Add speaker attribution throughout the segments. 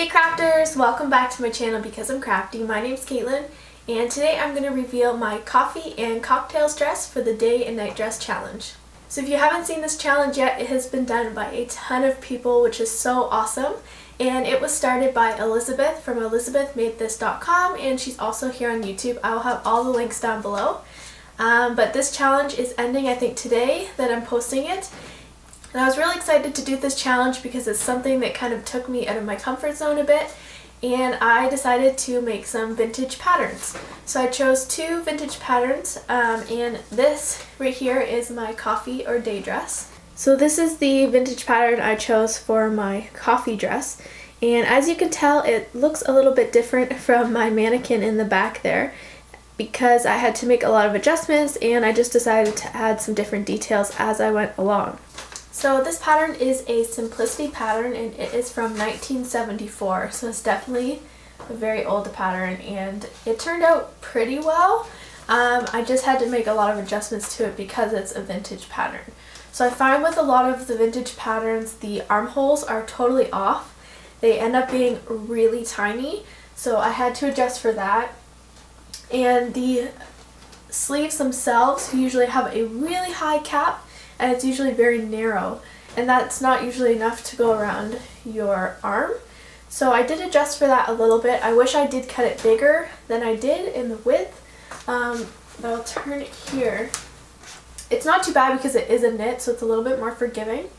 Speaker 1: Hey crafters! Welcome back to my channel Because I'm Crafty. My name's Katelyn and today I'm going to reveal my coffee and cocktails dress for the day and night dress challenge. So if you haven't seen this challenge yet, it has been done by a ton of people, which is so awesome. And it was started by Elizabeth from elizabethmadethis.com, and she's also here on YouTube. I will have all the links down below. But this challenge is ending, I think, today that I'm posting it. And I was really excited to do this challenge because it's something that kind of took me out of my comfort zone a bit, and I decided to make some vintage patterns. So I chose two vintage patterns, and this right here is my coffee or day dress. So this is the vintage pattern I chose for my coffee dress, and as you can tell it looks a little bit different from my mannequin in the back there because I had to make a lot of adjustments, and I just decided to add some different details as I went along. So this pattern is a simplicity pattern, and it is from 1974, so it's definitely a very old pattern, and it turned out pretty well. I just had to make a lot of adjustments to it because it's a vintage pattern. So I find with a lot of the vintage patterns the armholes are totally off. They end up being really tiny, so I had to adjust for that. And the sleeves themselves usually have a really high cap, and it's usually very narrow, and that's not usually enough to go around your arm. So I did adjust for that a little bit. I wish I did cut it bigger than I did in the width, but I'll turn it here. It's not too bad because it is a knit, so it's a little bit more forgiving.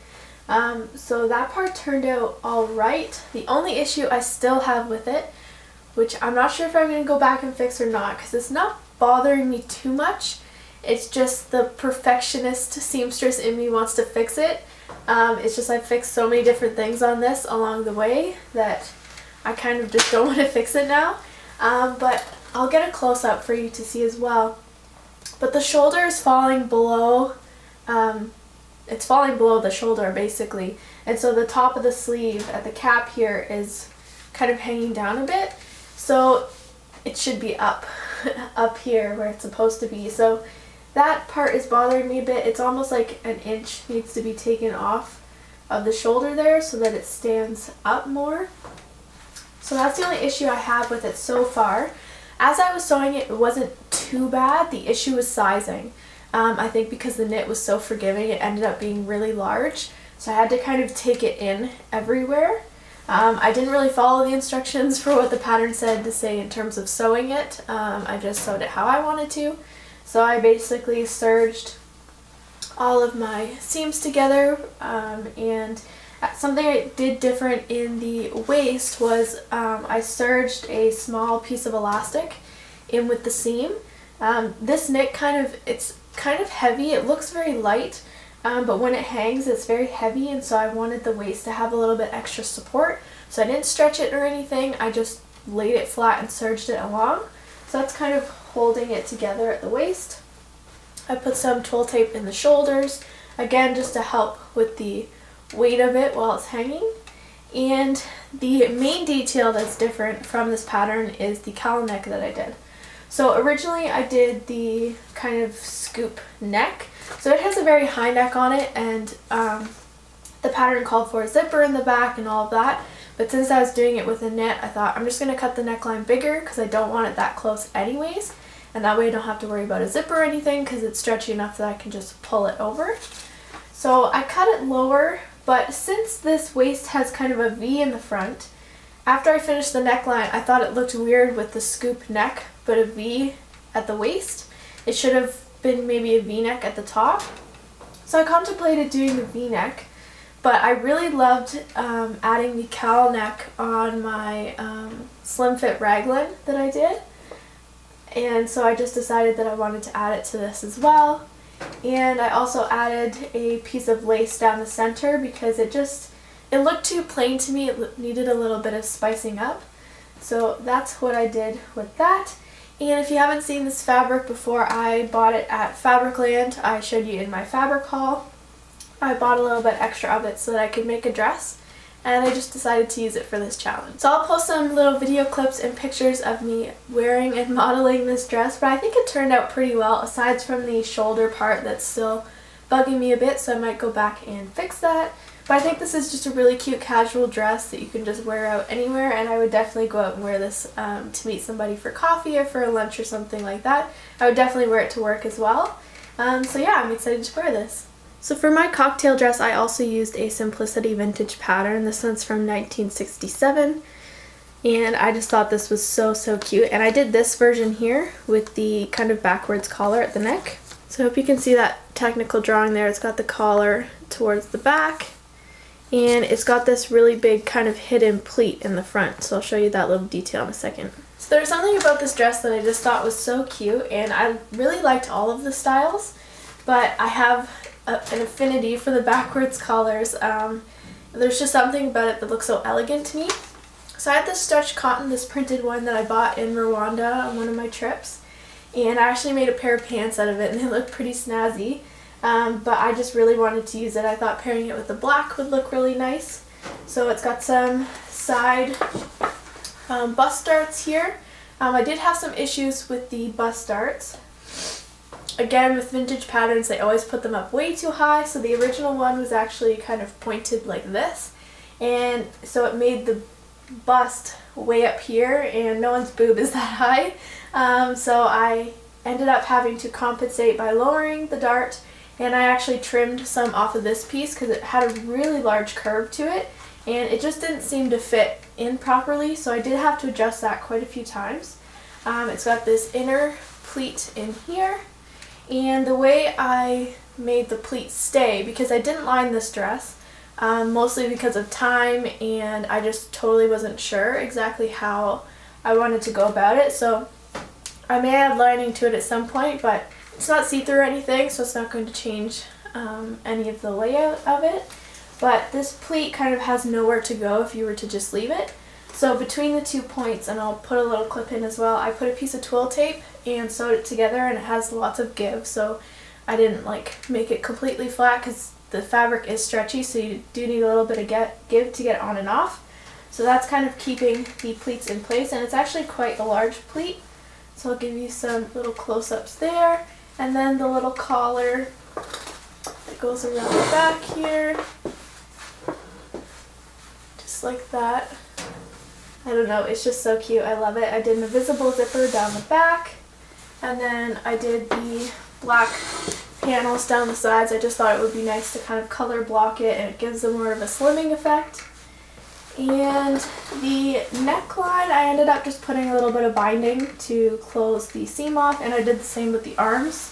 Speaker 1: So that part turned out alright. The only issue I still have with it, which I'm not sure if I'm going to go back and fix or not, because it's not bothering me too much. It's just the perfectionist seamstress in me wants to fix it. It's just I fixed so many different things on this along the way that I kind of just don't want to fix it now. But I'll get a close-up for you to see as well. But the shoulder is falling below, it's falling below the shoulder basically. And so the top of the sleeve at the cap here is kind of hanging down a bit. So it should be up here where it's supposed to be. So that part is bothering me a bit. It's almost like an inch needs to be taken off of the shoulder there so that it stands up more. So that's the only issue I have with it so far. As I was sewing it, it wasn't too bad. The issue was sizing. I think because the knit was so forgiving, it ended up being really large. So I had to kind of take it in everywhere. I didn't really follow the instructions for what the pattern said to say in terms of sewing it. I just sewed it how I wanted to. So I basically serged all of my seams together, and something I did different in the waist was I serged a small piece of elastic in with the seam. This knit it's kind of heavy. It looks very light, but when it hangs it's very heavy, and so I wanted the waist to have a little bit extra support. So I didn't stretch it or anything. I just laid it flat and serged it along. So that's kind of holding it together at the waist. I put some twill tape in the shoulders, again just to help with the weight of it while it's hanging. And the main detail that's different from this pattern is the cowl neck that I did. So originally I did the kind of scoop neck, so it has a very high neck on it, and the pattern called for a zipper in the back and all of that. But since I was doing it with a knit, I thought I'm just going to cut the neckline bigger because I don't want it that close anyways. And that way I don't have to worry about a zipper or anything because it's stretchy enough that I can just pull it over. So I cut it lower, but since this waist has kind of a V in the front, after I finished the neckline, I thought it looked weird with the scoop neck, but a V at the waist. It should have been maybe a V-neck at the top. So I contemplated doing the V-neck. But I really loved adding the cowl neck on my slim fit raglan that I did. And so I just decided that I wanted to add it to this as well. And I also added a piece of lace down the center because it looked too plain to me. It needed a little bit of spicing up. So that's what I did with that. And if you haven't seen this fabric before, I bought it at Fabricland. I showed you in my fabric haul. I bought a little bit extra of it so that I could make a dress, and I just decided to use it for this challenge. So I'll post some little video clips and pictures of me wearing and modeling this dress, but I think it turned out pretty well aside from the shoulder part that's still bugging me a bit, so I might go back and fix that. But I think this is just a really cute casual dress that you can just wear out anywhere, and I would definitely go out and wear this to meet somebody for coffee or for a lunch or something like that. I would definitely wear it to work as well. So yeah, I'm excited to wear this. So for my cocktail dress, I also used a Simplicity vintage pattern. This one's from 1967. And I just thought this was so cute. And I did this version here with the kind of backwards collar at the neck. So I hope you can see that technical drawing there. It's got the collar towards the back. And it's got this really big kind of hidden pleat in the front. So I'll show you that little detail in a second. So there's something about this dress that I just thought was so cute. And I really liked all of the styles. But I have an affinity for the backwards collars. There's just something about it that looks so elegant to me. So I had this stretch cotton, this printed one that I bought in Rwanda on one of my trips, and I actually made a pair of pants out of it, and they look pretty snazzy, but I just really wanted to use it. I thought pairing it with the black would look really nice. So it's got some side bust darts here. I did have some issues with the bust darts. Again, with vintage patterns, they always put them up way too high, so the original one was actually kind of pointed like this, and so it made the bust way up here, and no one's boob is that high. So I ended up having to compensate by lowering the dart, and I actually trimmed some off of this piece because it had a really large curve to it, and it just didn't seem to fit in properly, so I did have to adjust that quite a few times. It's got this inner pleat in here, and the way I made the pleat stay, because I didn't line this dress, mostly because of time, and I just totally wasn't sure exactly how I wanted to go about it, so I may add lining to it at some point, but it's not see-through or anything, so it's not going to change any of the layout of it. But this pleat kind of has nowhere to go if you were to just leave it. So between the 2 points, and I'll put a little clip in as well, I put a piece of twill tape and sewed it together, and it has lots of give, so I didn't make it completely flat because the fabric is stretchy, so you do need a little bit of give to get on and off. So that's kind of keeping the pleats in place, and it's actually quite a large pleat. So I'll give you some little close-ups there, and then the little collar that goes around the back here, just like that. I don't know, it's just so cute. I love it. I did an invisible zipper down the back, and then I did the black panels down the sides. I just thought it would be nice to kind of color block it, and it gives them more of a slimming effect. And the neckline, I ended up just putting a little bit of binding to close the seam off, and I did the same with the arms.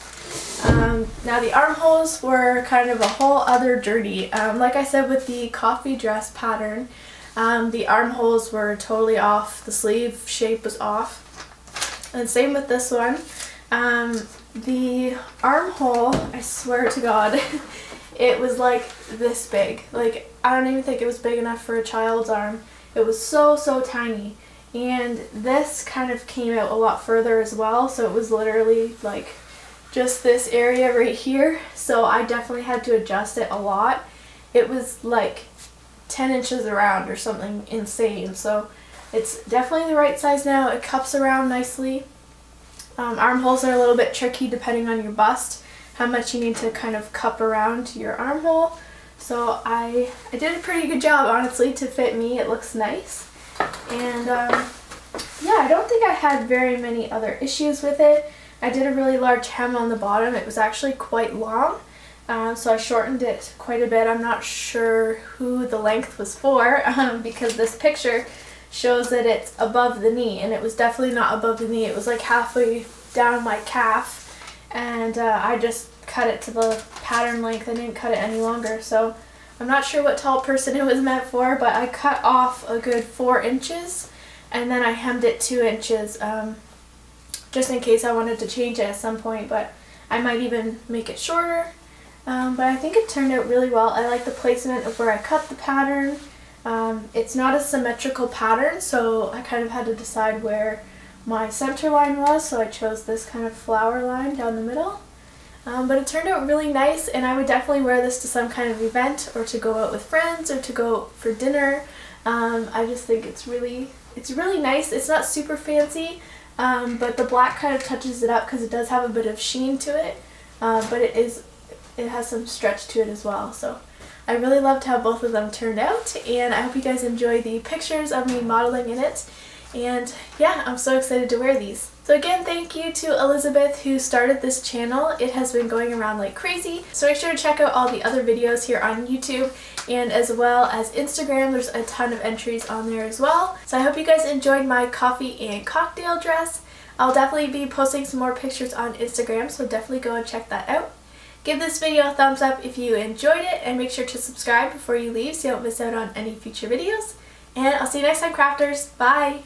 Speaker 1: Now the armholes were kind of a whole other journey. Like I said with the coffee dress pattern, the armholes were totally off, the sleeve shape was off, and same with this one. The armhole, I swear to God, it was like this big. Like, I don't even think it was big enough for a child's arm. It was so tiny. And this kind of came out a lot further as well, so it was literally like just this area right here. So I definitely had to adjust it a lot. It was like 10 inches around or something insane. So it's definitely the right size now. It cups around nicely. Armholes are a little bit tricky depending on your bust, how much you need to kind of cup around your armhole. So I did a pretty good job, honestly, to fit me. It looks nice. And yeah, I don't think I had very many other issues with it. I did a really large hem on the bottom. It was actually quite long, so I shortened it quite a bit. I'm not sure who the length was for, because this picture shows that it's above the knee, and it was definitely not above the knee. It was like halfway down my calf, and I just cut it to the pattern length. I didn't cut it any longer, so I'm not sure what tall person it was meant for, but I cut off a good 4 inches, and then I hemmed it 2 inches, just in case I wanted to change it at some point, but I might even make it shorter. But I think it turned out really well. I like the placement of where I cut the pattern. It's not a symmetrical pattern, so I kind of had to decide where my center line was, so I chose this kind of flower line down the middle. But it turned out really nice, and I would definitely wear this to some kind of event, or to go out with friends, or to go for dinner. I just think it's really nice. It's not super fancy, but the black kind of touches it up because it does have a bit of sheen to it, but it has some stretch to it as well. So I really loved how both of them turned out, and I hope you guys enjoy the pictures of me modeling in it. And yeah, I'm so excited to wear these. So again, thank you to Elizabeth who started this channel. It has been going around like crazy. So make sure to check out all the other videos here on YouTube and as well as Instagram. There's a ton of entries on there as well. So I hope you guys enjoyed my coffee and cocktail dress. I'll definitely be posting some more pictures on Instagram, so definitely go and check that out. Give this video a thumbs up if you enjoyed it, and make sure to subscribe before you leave so you don't miss out on any future videos. And I'll see you next time, crafters. Bye!